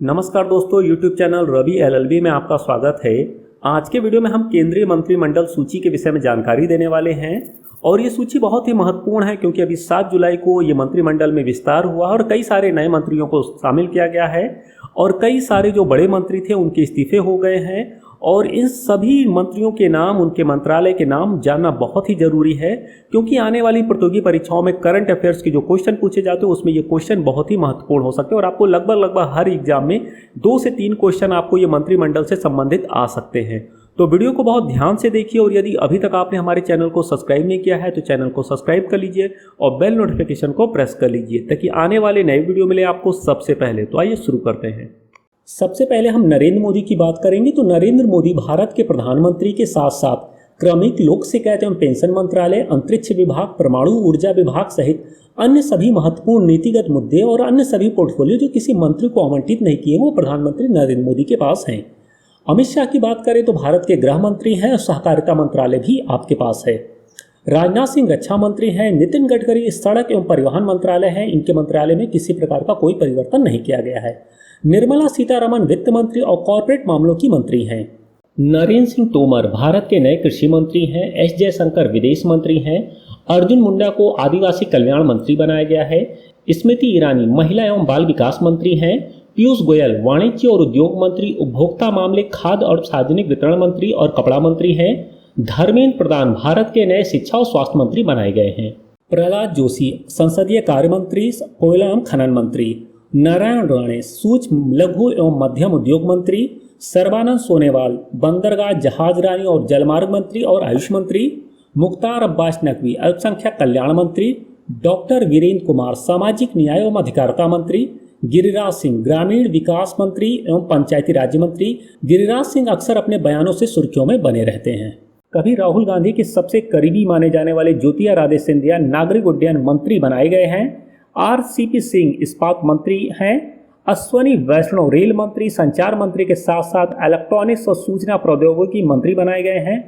नमस्कार दोस्तों, YouTube channel Ravi LLB में आपका स्वागत है। आज के वीडियो में हम केंद्रीय मंत्रिमंडल सूची के विषय में जानकारी देने वाले हैं और ये सूची बहुत ही महत्वपूर्ण है क्योंकि अभी 7 जुलाई को ये मंत्रिमंडल में विस्तार हुआ और कई सारे नए मंत्रियों को शामिल किया गया है और कई सारे जो बड़े मंत्री थे उनके इस्तीफे हो गए हैं और इन सभी मंत्रियों के नाम, उनके मंत्रालय के नाम जानना बहुत ही ज़रूरी है क्योंकि आने वाली प्रतियोगी परीक्षाओं में करंट अफेयर्स के जो क्वेश्चन पूछे जाते हैं उसमें ये क्वेश्चन बहुत ही महत्वपूर्ण हो सकते हैं और आपको लगभग हर एग्जाम में 2 से 3 क्वेश्चन आपको ये मंत्रिमंडल से संबंधित आ सकते हैं। तो वीडियो को बहुत ध्यान से देखिए और यदि अभी तक आपने हमारे चैनल को सब्सक्राइब नहीं किया है तो चैनल को सब्सक्राइब कर लीजिए और बेल नोटिफिकेशन को प्रेस कर लीजिए ताकि आने वाले नए वीडियो मिले आपको सबसे पहले। तो आइए शुरू करते हैं। सबसे पहले हम नरेंद्र मोदी की बात करेंगे तो नरेंद्र मोदी भारत के प्रधानमंत्री के साथ साथ क्रमिक लोक शिकायत एवं पेंशन मंत्रालय, अंतरिक्ष विभाग, परमाणु ऊर्जा विभाग सहित अन्य सभी महत्वपूर्ण नीतिगत मुद्दे और अन्य सभी पोर्टफोलियो जो किसी मंत्री को आवंटित नहीं किए वो प्रधानमंत्री नरेंद्र मोदी के पास हैं। अमित शाह की बात करें तो भारत के गृह मंत्री हैं और सहकारिता मंत्रालय भी आपके पास है। राजनाथ सिंह रक्षा मंत्री हैं। नितिन गडकरी सड़क एवं परिवहन मंत्रालय है, इनके मंत्रालय में किसी प्रकार का कोई परिवर्तन नहीं किया गया है। निर्मला सीतारमण वित्त मंत्री और कॉर्पोरेट मामलों की मंत्री हैं। नरेंद्र सिंह तोमर भारत के नए कृषि मंत्री हैं। एस जयशंकर विदेश मंत्री हैं। अर्जुन मुंडा को आदिवासी कल्याण मंत्री बनाया गया है। स्मृति ईरानी महिला एवं बाल विकास मंत्री हैं। पीयूष गोयल वाणिज्य और उद्योग मंत्री, उपभोक्ता मामले, खाद्य और सार्वजनिक वितरण मंत्री और कपड़ा मंत्री हैं। धर्मेंद्र प्रधान भारत के नए शिक्षा और स्वास्थ्य मंत्री बनाए गए हैं। प्रहलाद जोशी संसदीय कार्य मंत्री, कोयला एवं खनन मंत्री। नारायण राणे सूक्ष्म लघु एवं मध्यम उद्योग मंत्री। सर्बानंद सोनोवाल बंदरगाह, जहाजरानी और जलमार्ग मंत्री और आयुष मंत्री। मुख्तार अब्बास नकवी अल्पसंख्यक कल्याण मंत्री। डॉक्टर वीरेंद्र कुमार सामाजिक न्याय एवं अधिकारिता मंत्री। गिरिराज सिंह ग्रामीण विकास मंत्री एवं पंचायती राज्य मंत्री। गिरिराज सिंह अक्सर अपने बयानों से सुर्खियों में बने रहते हैं। कभी राहुल गांधी के सबसे करीबी माने जाने वाले ज्योतिरादित्य सिंधिया नागरिक उड्डयन मंत्री बनाए गए हैं। RCP सिंह इस्पात मंत्री हैं। अश्वनी वैष्णव रेल मंत्री, संचार मंत्री के साथ साथ इलेक्ट्रॉनिक्स और सूचना प्रौद्योगिकी मंत्री बनाए गए हैं।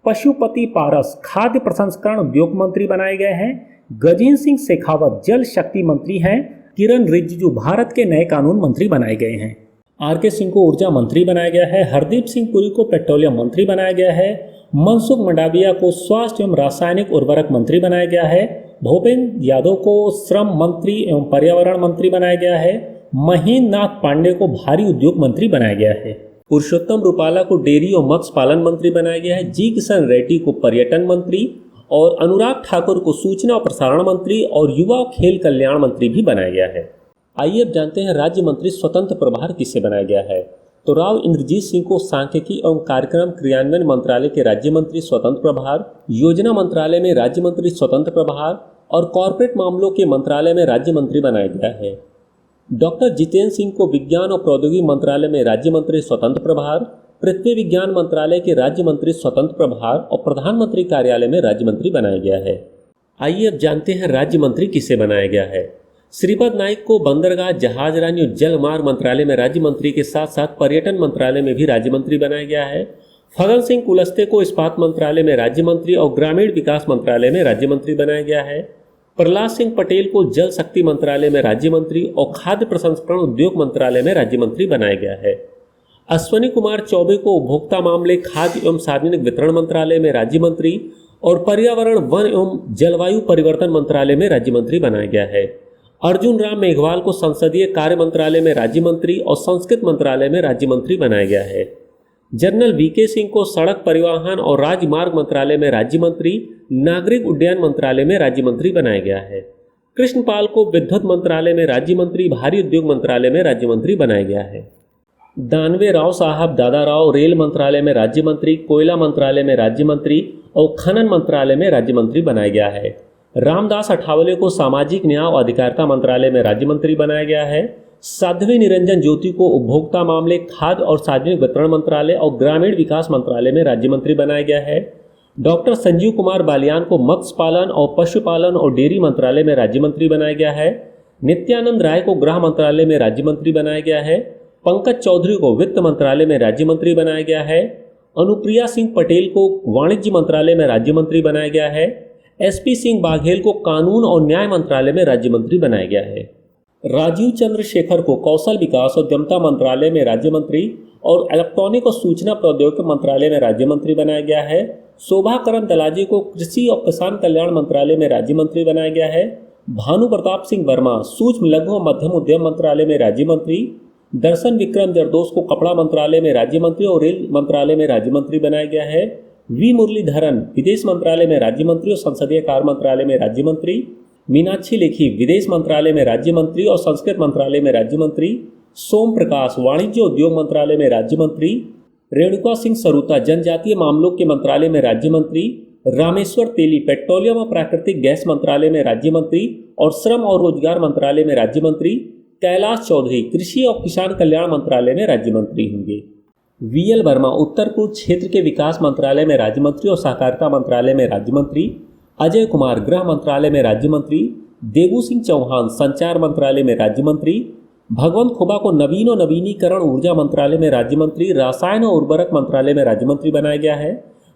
पशुपति पारस खाद्य प्रसंस्करण उद्योग मंत्री बनाए गए हैं। गजेंद्र सिंह शेखावत जल शक्ति मंत्री हैं। किरण रिजिजू भारत के नए कानून मंत्री बनाए गए हैं। RK सिंह को ऊर्जा मंत्री बनाया गया है। हरदीप सिंह पुरी को पेट्रोलियम मंत्री बनाया गया है। मनसुख मंडाविया को स्वास्थ्य एवं रासायनिक उर्वरक मंत्री बनाया गया है। भूपेंद्र यादव को श्रम मंत्री एवं पर्यावरण मंत्री बनाया गया है। महेंद्र नाथ पांडे को भारी उद्योग मंत्री बनाया गया है। पुरुषोत्तम रूपाला को डेयरी और मत्स्य पालन मंत्री बनाया गया है। जी किशन रेड्डी को पर्यटन मंत्री और अनुराग ठाकुर को सूचना और प्रसारण मंत्री और युवा और खेल कल्याण मंत्री भी बनाया गया है। आइए अब जानते हैं राज्य मंत्री स्वतंत्र प्रभार किसे बनाया गया है। तो राव इंद्रजीत सिंह को सांख्यिकी एवं कार्यक्रम क्रियान्वयन मंत्रालय के राज्य मंत्री स्वतंत्र प्रभार, योजना मंत्रालय में राज्य मंत्री स्वतंत्र प्रभार और कॉर्पोरेट मामलों के मंत्रालय में राज्य मंत्री बनाया गया है। डॉक्टर जितेंद्र सिंह को विज्ञान और प्रौद्योगिकी मंत्रालय में राज्य मंत्री स्वतंत्र प्रभार, पृथ्वी विज्ञान मंत्रालय के राज्य मंत्री स्वतंत्र प्रभार और प्रधानमंत्री कार्यालय में राज्य मंत्री बनाया गया है। आइए अब जानते हैं राज्य मंत्री किसे बनाया गया है। श्रीपद नाइक को बंदरगाह, जहाजरानी और जल मार्ग मंत्रालय में राज्य मंत्री के साथ साथ पर्यटन मंत्रालय में भी राज्य मंत्री बनाया गया है। फग्गन सिंह कुलस्ते को इस्पात मंत्रालय में राज्य मंत्री और ग्रामीण विकास मंत्रालय में राज्य मंत्री बनाया गया है। प्रहलाद सिंह पटेल को जल शक्ति मंत्रालय में राज्य मंत्री और खाद्य प्रसंस्करण उद्योग मंत्रालय में राज्य मंत्री बनाया गया है। अश्वनी कुमार चौबे को उपभोक्ता मामले, खाद्य एवं सार्वजनिक वितरण मंत्रालय में राज्य मंत्री और पर्यावरण, वन एवं जलवायु परिवर्तन मंत्रालय में राज्य मंत्री बनाया गया है। अर्जुन राम मेघवाल को संसदीय कार्य मंत्रालय में राज्य मंत्री और संस्कृत मंत्रालय में राज्य मंत्री बनाया गया है। जनरल VK सिंह को सड़क परिवहन और राजमार्ग मंत्रालय में राज्य मंत्री, नागरिक उड्डयन मंत्रालय में राज्य मंत्री बनाया गया है। कृष्णपाल को विद्युत मंत्रालय में राज्य मंत्री, भारी उद्योग मंत्रालय में राज्य मंत्री बनाया गया है। दानवे राव साहब दादाराव रेल मंत्रालय में राज्य मंत्री, कोयला मंत्रालय में राज्य मंत्री और खनन मंत्रालय में राज्य मंत्री बनाया गया है। रामदास अठावले को सामाजिक न्याय और अधिकारिता मंत्रालय में राज्य मंत्री बनाया गया है। साध्वी निरंजन ज्योति को उपभोक्ता मामले, खाद्य और सार्वजनिक वितरण मंत्रालय और ग्रामीण विकास मंत्रालय में राज्य मंत्री बनाया गया है। डॉक्टर संजीव कुमार बालियान को मत्स्य पालन और पशुपालन और डेयरी मंत्रालय में राज्य मंत्री बनाया गया है। नित्यानंद राय को गृह मंत्रालय में राज्य मंत्री बनाया गया है। पंकज चौधरी को वित्त मंत्रालय में राज्य मंत्री बनाया गया है। अनुप्रिया सिंह पटेल को वाणिज्य मंत्रालय में राज्य मंत्री बनाया गया है। SP सिंह बाघेल को कानून और न्याय मंत्रालय में राज्य मंत्री बनाया गया है। राजीव चंद्रशेखर को कौशल विकास और उद्यमिता मंत्रालय में राज्य मंत्री और इलेक्ट्रॉनिक और सूचना प्रौद्योगिकी मंत्रालय में राज्य मंत्री बनाया गया है। शोभाकरण दलाजी को कृषि और किसान कल्याण मंत्रालय में राज्य मंत्री बनाया गया है। भानु प्रताप सिंह वर्मा सूक्ष्म लघु और मध्यम उद्यम मंत्रालय में राज्य मंत्री, दर्शन विक्रम जरदोस को कपड़ा मंत्रालय में राज्य मंत्री और रेल मंत्रालय में राज्य मंत्री बनाया गया है। वी मुरलीधरन विदेश मंत्रालय में राज्य मंत्री और संसदीय कार्य मंत्रालय में राज्य मंत्री, मीनाक्षी लेखी विदेश मंत्रालय में राज्य मंत्री और संस्कृत मंत्रालय में राज्य मंत्री, सोम प्रकाश वाणिज्य उद्योग मंत्रालय में राज्य मंत्री, रेणुका सिंह सरूता जनजातीय मामलों के मंत्रालय में राज्य मंत्री, रामेश्वर तेली पेट्रोलियम और प्राकृतिक गैस मंत्रालय में राज्य मंत्री और श्रम और रोजगार मंत्रालय में राज्य मंत्री, कैलाश चौधरी कृषि और किसान कल्याण मंत्रालय में राज्य मंत्री होंगे। वीएल वर्मा उत्तर पूर्व क्षेत्र के विकास मंत्रालय में राज्य मंत्री और सहकारिता मंत्रालय में राज्य मंत्री, अजय कुमार गृह मंत्रालय में राज्य मंत्री, देवू सिंह चौहान संचार मंत्रालय में राज्य मंत्री, भगवंत खुबा को नवीन और नवीनीकरण ऊर्जा मंत्रालय में राज्य मंत्री, रसायन और उर्वरक मंत्रालय में राज्य मंत्री बनाया गया है।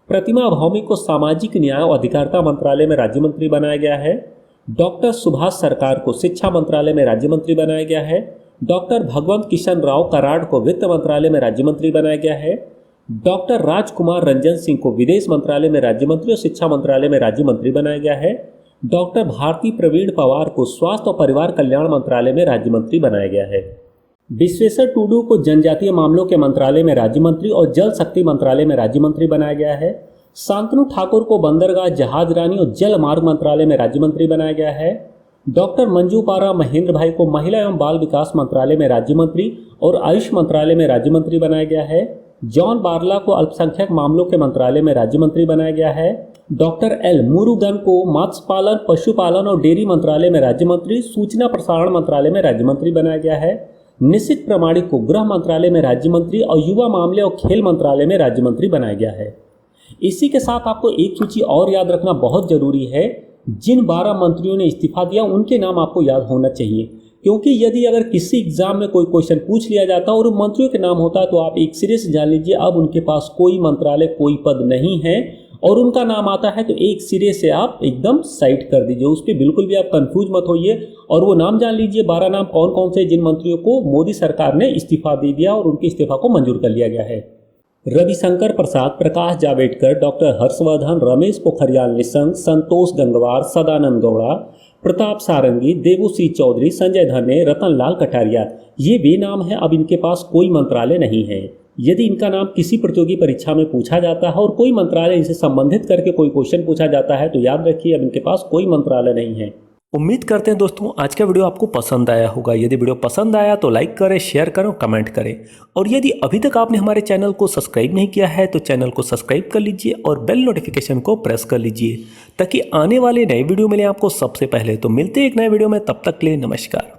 प्रतिमा भौमिक को सामाजिक न्याय और अधिकारिता मंत्रालय में राज्य मंत्री बनाया गया है। डॉक्टर सुभाष सरकार को शिक्षा मंत्रालय में राज्य मंत्री बनाया गया है। डॉक्टर भगवंत किशन राव कराड़ को वित्त मंत्रालय में राज्य मंत्री बनाया गया है। डॉक्टर राजकुमार रंजन सिंह को विदेश मंत्रालय में राज्य मंत्री और शिक्षा मंत्रालय में राज्य मंत्री बनाया गया है। डॉक्टर भारती प्रवीण पवार को स्वास्थ्य और परिवार कल्याण मंत्रालय में राज्य मंत्री बनाया गया है। विश्वेश्वर टुडू को जनजातीय मामलों के मंत्रालय में राज्य मंत्री और जल शक्ति मंत्रालय में राज्य मंत्री बनाया गया है। शांतनु ठाकुर को बंदरगाह जहाज रानी और जल मार्ग मंत्रालय में राज्य मंत्री बनाया गया है। डॉक्टर मंजू पारा महेंद्र भाई को महिला एवं बाल विकास मंत्रालय में राज्य मंत्री और आयुष मंत्रालय में राज्य मंत्री बनाया गया है। जॉन बारला को अल्पसंख्यक मामलों के मंत्रालय में राज्य मंत्री बनाया गया है। डॉक्टर एल मुरुगन को मत्स्य पालन, पशुपालन और डेयरी मंत्रालय में राज्य मंत्री, सूचना प्रसारण मंत्रालय में राज्य मंत्री बनाया गया है। निशित प्रमाणिक को गृह मंत्रालय में राज्य मंत्री और युवा मामले और खेल मंत्रालय में राज्य मंत्री बनाया गया है। इसी के साथ आपको एक सूची और याद रखना बहुत जरूरी है। जिन 12 मंत्रियों ने इस्तीफा दिया उनके नाम आपको याद होना चाहिए, क्योंकि यदि अगर किसी एग्जाम में कोई क्वेश्चन पूछ लिया जाता और मंत्रियों के नाम होता तो आप एक सिरे से जान लीजिए अब उनके पास कोई मंत्रालय, कोई पद नहीं है और उनका नाम आता है तो एक सिरे से आप एकदम साइड कर दीजिए, उस पर बिल्कुल भी आप कंफ्यूज मत होइए और वो नाम जान लीजिए 12 नाम कौन कौन से जिन मंत्रियों को मोदी सरकार ने इस्तीफा दे दिया और उनके इस्तीफा को मंजूर कर लिया गया है। रविशंकर प्रसाद, प्रकाश जावड़ेकर, डॉक्टर हर्षवर्धन, रमेश पोखरियाल निशंक, संतोष गंगवार, सदानंद गौड़ा, प्रताप सारंगी, देवुश्री चौधरी, संजय धने, रतन लाल कटारिया, ये वे नाम हैं। अब इनके पास कोई मंत्रालय नहीं है। यदि इनका नाम किसी प्रतियोगी परीक्षा में पूछा जाता है और कोई मंत्रालय इनसे संबंधित करके कोई क्वेश्चन पूछा जाता है तो याद रखिए अब इनके पास कोई मंत्रालय नहीं है। उम्मीद करते हैं दोस्तों आज का वीडियो आपको पसंद आया होगा। यदि वीडियो पसंद आया तो लाइक करें, शेयर करें, कमेंट करें और यदि अभी तक आपने हमारे चैनल को सब्सक्राइब नहीं किया है तो चैनल को सब्सक्राइब कर लीजिए और बेल नोटिफिकेशन को प्रेस कर लीजिए ताकि आने वाले नए वीडियो मिले आपको सबसे पहले। तो मिलते हैं एक नए वीडियो में, तब तक के लिए नमस्कार।